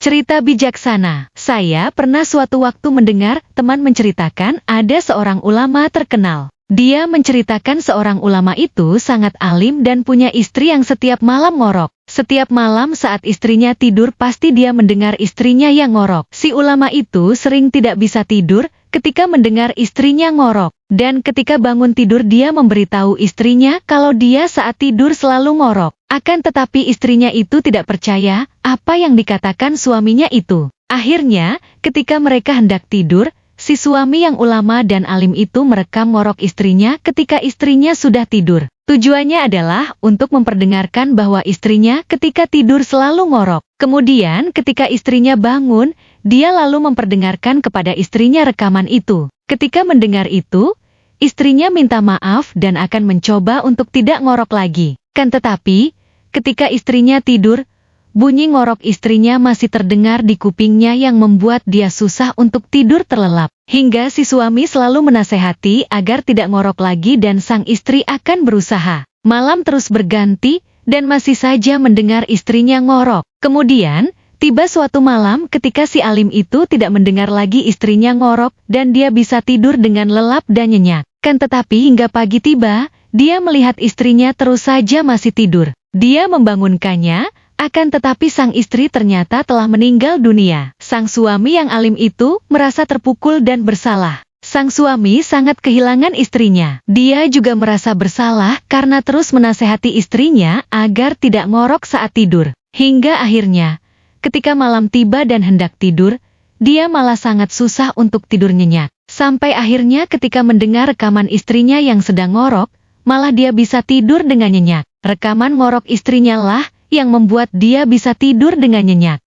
Cerita bijaksana. Saya pernah suatu waktu mendengar teman menceritakan ada seorang ulama terkenal. Dia menceritakan seorang ulama itu sangat alim dan punya istri yang setiap malam ngorok. Setiap malam saat istrinya tidur pasti dia mendengar istrinya yang ngorok. Si ulama itu sering tidak bisa tidur ketika mendengar istrinya ngorok. Dan ketika bangun tidur dia memberitahu istrinya kalau dia saat tidur selalu ngorok. Akan tetapi istrinya itu tidak percaya apa yang dikatakan suaminya itu. Akhirnya, ketika mereka hendak tidur, si suami yang ulama dan alim itu merekam ngorok istrinya ketika istrinya sudah tidur. Tujuannya adalah untuk memperdengarkan bahwa istrinya ketika tidur selalu ngorok. Kemudian ketika istrinya bangun, dia lalu memperdengarkan kepada istrinya rekaman itu. Ketika mendengar itu, istrinya minta maaf dan akan mencoba untuk tidak ngorok lagi. Kan tetapi, ketika istrinya tidur, bunyi ngorok istrinya masih terdengar di kupingnya yang membuat dia susah untuk tidur terlelap. Hingga si suami selalu menasehati agar tidak ngorok lagi dan sang istri akan berusaha. Malam terus berganti dan masih saja mendengar istrinya ngorok. Kemudian, tiba suatu malam ketika si alim itu tidak mendengar lagi istrinya ngorok dan dia bisa tidur dengan lelap dan nyenyak. Kan tetapi hingga pagi tiba, dia melihat istrinya terus saja masih tidur. Dia membangunkannya, akan tetapi sang istri ternyata telah meninggal dunia. Sang suami yang alim itu merasa terpukul dan bersalah. Sang suami sangat kehilangan istrinya. Dia juga merasa bersalah karena terus menasehati istrinya agar tidak ngorok saat tidur. Hingga akhirnya, ketika malam tiba dan hendak tidur, dia malah sangat susah untuk tidur nyenyak. Sampai akhirnya ketika mendengar rekaman istrinya yang sedang ngorok, malah dia bisa tidur dengan nyenyak. Rekaman ngorok istrinya lah yang membuat dia bisa tidur dengan nyenyak.